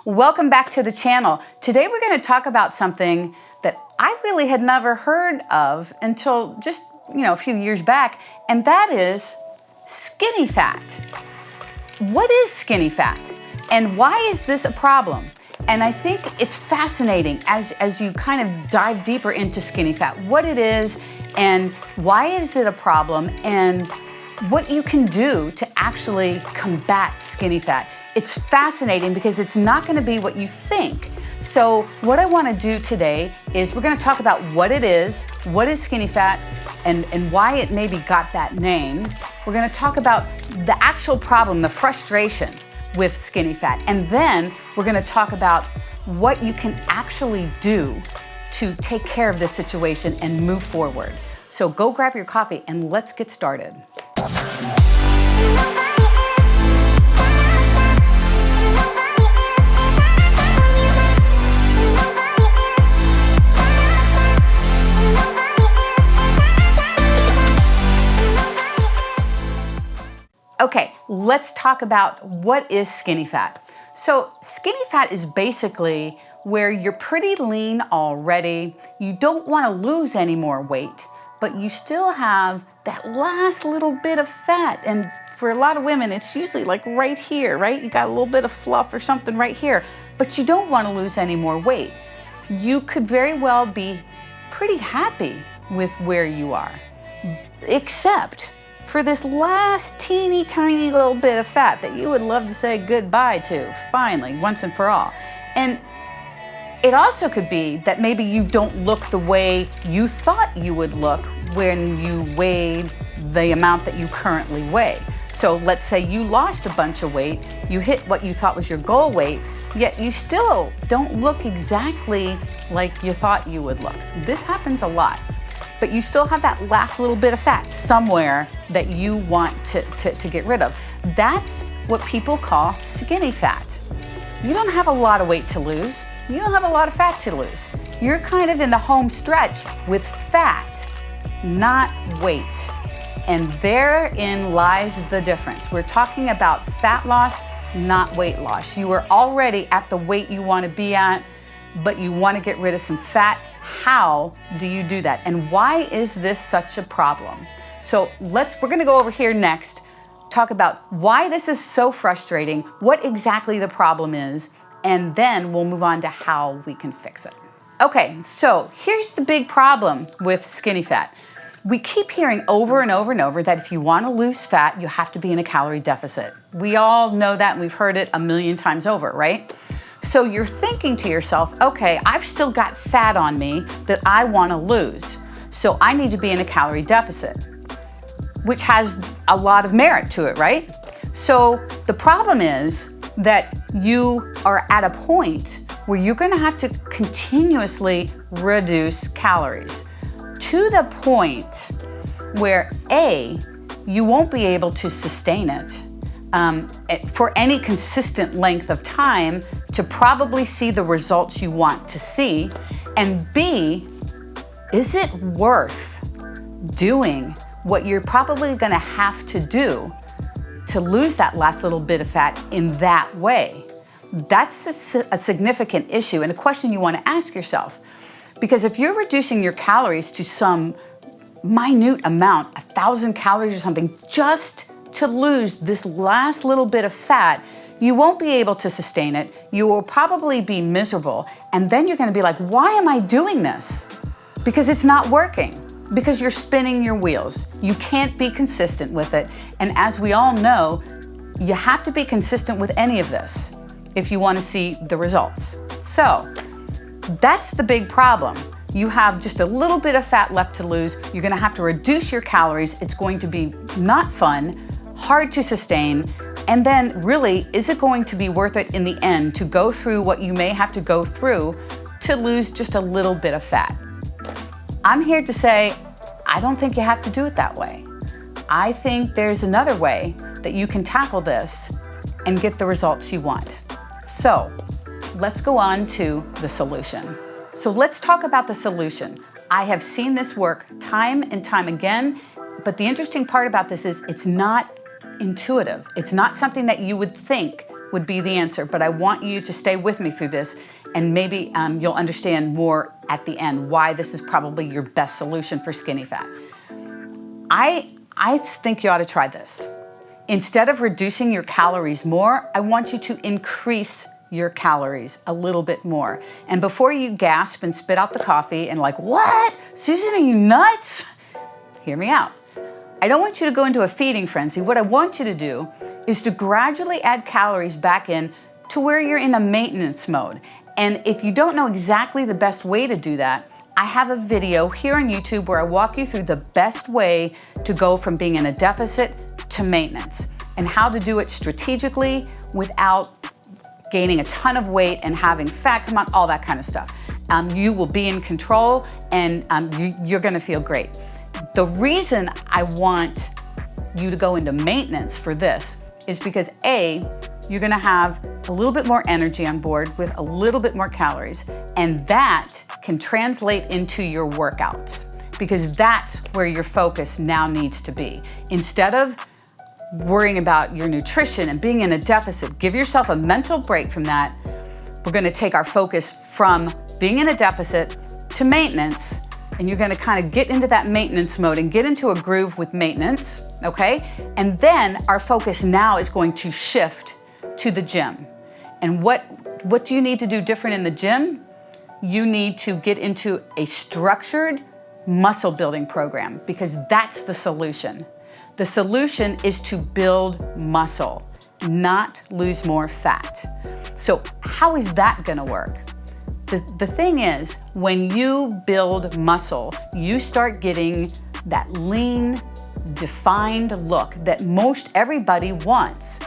Welcome back to the channel. Today we're going to talk about something that I really had never heard of until just, a few years back, and that is skinny fat. What is skinny fat? And why is this a problem? And I think it's fascinating as you kind of dive deeper into skinny fat, what it is and why is it a problem and what you can do to actually combat skinny fat. It's fascinating because it's not going to be what you think. So what I want to do today is we're going to talk about what it is, what is skinny fat, and why it maybe got that name. We're going to talk about the actual problem, the frustration with skinny fat. And then we're going to talk about what you can actually do to take care of this situation and move forward. So go grab your coffee and let's get started. Okay, let's talk about what is skinny fat. So skinny fat is basically where you're pretty lean already, you don't want to lose any more weight, but you still have that last little bit of fat. And for a lot of women, it's usually like right here, right? You got a little bit of fluff or something right here, but you don't want to lose any more weight. You could very well be pretty happy with where you are, except for this last teeny tiny little bit of fat that you would love to say goodbye to, finally, once and for all. And it also could be that maybe you don't look the way you thought you would look when you weighed the amount that you currently weigh. So let's say you lost a bunch of weight, you hit what you thought was your goal weight, yet you still don't look exactly like you thought you would look. This happens a lot. But you still have that last little bit of fat somewhere that you want to get rid of. That's what people call skinny fat. You don't have a lot of weight to lose. You don't have a lot of fat to lose. You're kind of in the home stretch with fat, not weight. And therein lies the difference. We're talking about fat loss, not weight loss. You are already at the weight you want to be at, but you want to get rid of some fat. How do you do that? And why is this such a problem? So we're going to go over here next, talk about why this is so frustrating, what exactly the problem is, and then we'll move on to how we can fix it. Okay, so here's the big problem with skinny fat. We keep hearing over and over and over that if you want to lose fat, you have to be in a calorie deficit. We all know that and we've heard it a million times over, right? So you're thinking to yourself, okay, I've still got fat on me that I want to lose. So I need to be in a calorie deficit, which has a lot of merit to it, right? So the problem is that you are at a point where you're going to have to continuously reduce calories to the point where A, you won't be able to sustain it for any consistent length of time to probably see the results you want to see, and B, is it worth doing what you're probably going to have to do to lose that last little bit of fat in that way? That's a significant issue and a question you want to ask yourself, because if you're reducing your calories to some minute amount, 1,000 calories or something, just to lose this last little bit of fat, you won't be able to sustain it. You will probably be miserable. And then you're going to be like, why am I doing this? Because it's not working. Because you're spinning your wheels. You can't be consistent with it. And as we all know, you have to be consistent with any of this if you want to see the results. So that's the big problem. You have just a little bit of fat left to lose. You're going to have to reduce your calories. It's going to be not fun, hard to sustain. And then really, is it going to be worth it in the end to go through what you may have to go through to lose just a little bit of fat? I'm here to say, I don't think you have to do it that way. I think there's another way that you can tackle this and get the results you want. So let's go on to the solution. So let's talk about the solution. I have seen this work time and time again, but the interesting part about this is it's not intuitive. It's not something that you would think would be the answer, but I want you to stay with me through this, and maybe you'll understand more at the end why this is probably your best solution for skinny fat. I think you ought to try this. Instead of reducing your calories more, I want you to increase your calories a little bit more. And before you gasp and spit out the coffee and like, what? Susan, are you nuts? Hear me out. I don't want you to go into a feeding frenzy. What I want you to do is to gradually add calories back in to where you're in a maintenance mode. And if you don't know exactly the best way to do that, I have a video here on YouTube where I walk you through the best way to go from being in a deficit to maintenance and how to do it strategically without gaining a ton of weight and having fat come on, all that kind of stuff. You will be in control, and you're gonna feel great. The reason I want you to go into maintenance for this is because A, you're gonna have a little bit more energy on board with a little bit more calories, and that can translate into your workouts, because that's where your focus now needs to be. Instead of worrying about your nutrition and being in a deficit, give yourself a mental break from that. We're gonna take our focus from being in a deficit to maintenance, and you're gonna kind of get into that maintenance mode and get into a groove with maintenance, okay? And then our focus now is going to shift to the gym. And what do you need to do different in the gym? You need to get into a structured muscle building program, because that's the solution. The solution is to build muscle, not lose more fat. So how is that gonna work? The thing is, when you build muscle, you start getting that lean, defined look that most everybody wants.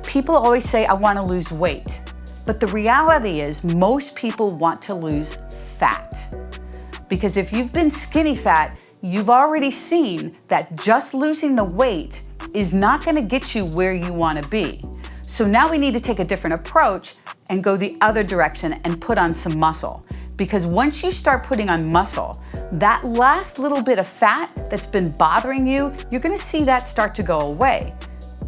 People always say, I wanna lose weight. But the reality is, most people want to lose fat. Because if you've been skinny fat, you've already seen that just losing the weight is not gonna get you where you wanna be. So now we need to take a different approach and go the other direction and put on some muscle. Because once you start putting on muscle, that last little bit of fat that's been bothering you, you're gonna see that start to go away,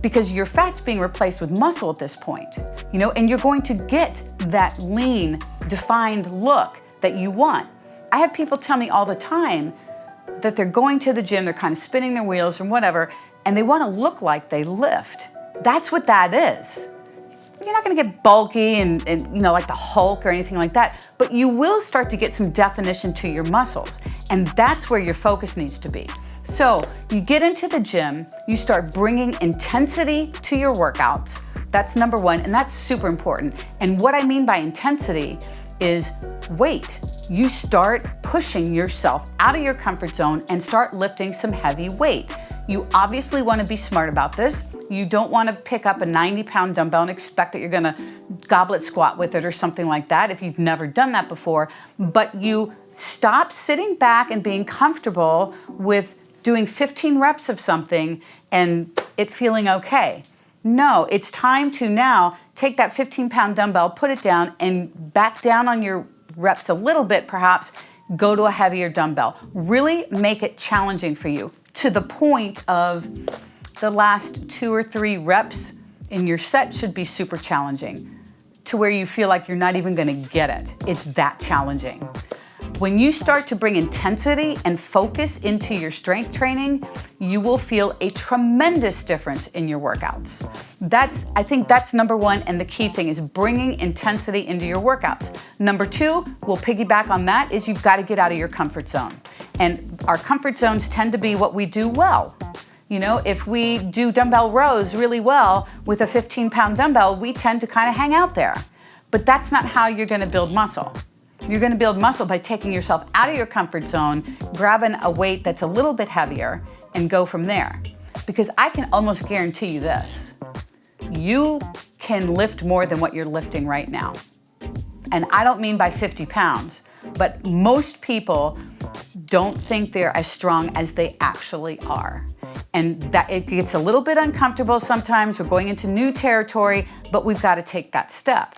because your fat's being replaced with muscle at this point, and you're going to get that lean, defined look that you want. I have people tell me all the time that they're going to the gym, they're kind of spinning their wheels or whatever, and they want to look like they lift. That's what that is. You're not going to get bulky and like the Hulk or anything like that, but you will start to get some definition to your muscles, and that's where your focus needs to be. So you get into the gym, you start bringing intensity to your workouts. That's number one, and that's super important. And what I mean by intensity is weight. You start pushing yourself out of your comfort zone and start lifting some heavy weight. You obviously want to be smart about this. You don't want to pick up a 90-pound dumbbell and expect that you're going to goblet squat with it or something like that if you've never done that before. But you stop sitting back and being comfortable with doing 15 reps of something and it feeling okay. No, it's time to now take that 15-pound dumbbell, put it down, and back down on your reps a little bit, perhaps go to a heavier dumbbell. Really make it challenging for you, to the point of the last 2 or 3 reps in your set should be super challenging, to where you feel like you're not even gonna get it. It's that challenging. When you start to bring intensity and focus into your strength training, you will feel a tremendous difference in your workouts. I think that's number one, and the key thing is bringing intensity into your workouts. Number 2, we'll piggyback on that, is you've got to get out of your comfort zone. And our comfort zones tend to be what we do well. If we do dumbbell rows really well with a 15-pound dumbbell, we tend to kind of hang out there. But that's not how you're going to build muscle. You're going to build muscle by taking yourself out of your comfort zone, grabbing a weight that's a little bit heavier, and go from there. Because I can almost guarantee you this: you can lift more than what you're lifting right now. And I don't mean by 50 pounds, but most people don't think they're as strong as they actually are. And that it gets a little bit uncomfortable sometimes. We're going into new territory, but we've got to take that step.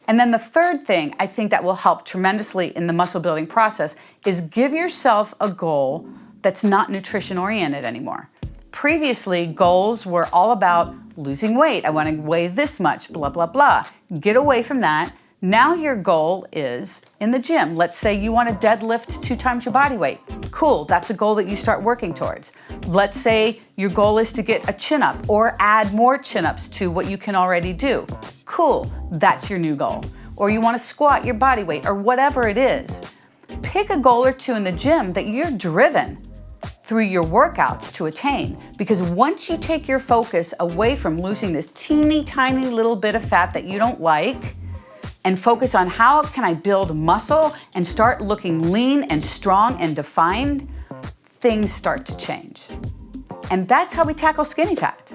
And then the third thing I think that will help tremendously in the muscle building process is give yourself a goal that's not nutrition oriented anymore. Previously, goals were all about losing weight. I want to weigh this much, blah, blah, blah. Get away from that. Now your goal is in the gym. Let's say you want to deadlift 2 times your body weight. Cool, that's a goal that you start working towards. Let's say your goal is to get a chin-up or add more chin-ups to what you can already do. Cool, that's your new goal. Or you want to squat your body weight or whatever it is. Pick a goal or 2 in the gym that you're driven through your workouts to attain. Because once you take your focus away from losing this teeny tiny little bit of fat that you don't like, and focus on how can I build muscle and start looking lean and strong and defined, things start to change. And that's how we tackle skinny fat.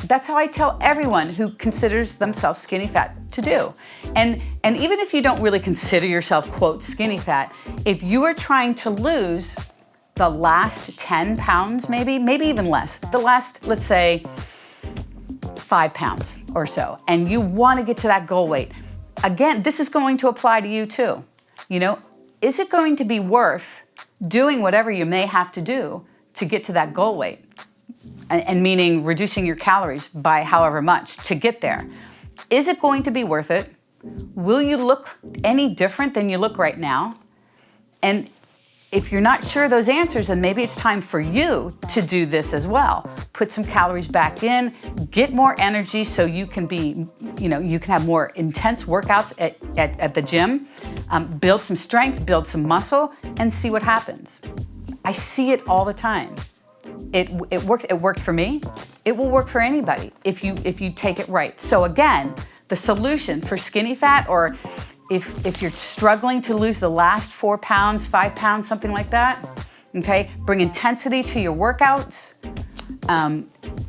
That's how I tell everyone who considers themselves skinny fat to do. And even if you don't really consider yourself, quote, skinny fat, if you are trying to lose the last 10 pounds, maybe even less, the last, let's say, 5 pounds or so, and you want to get to that goal weight, again, this is going to apply to you too. You know, is it going to be worth doing whatever you may have to do to get to that goal weight? And meaning reducing your calories by however much to get there. Is it going to be worth it? Will you look any different than you look right now? And if you're not sure of those answers, then maybe it's time for you to do this as well. Put some calories back in, get more energy so you can be, you can have more intense workouts at the gym, build some strength, build some muscle, and see what happens. I see it all the time. It works. It worked for me. It will work for anybody if you take it right. So again, the solution for skinny fat, or if you're struggling to lose the last 4 pounds, 5 pounds, something like that, okay, bring intensity to your workouts,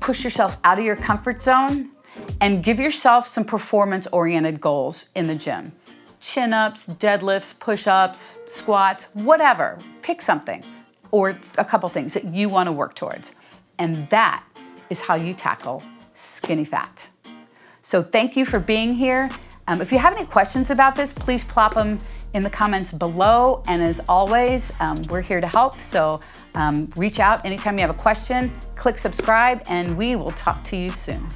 push yourself out of your comfort zone, and give yourself some performance-oriented goals in the gym. Chin-ups, deadlifts, push-ups, squats, whatever. Pick something or a couple things that you want to work towards. And that is how you tackle skinny fat. So thank you for being here. If you have any questions about this, please plop them in the comments below. And as always, we're here to help. So reach out anytime you have a question, click subscribe, and we will talk to you soon.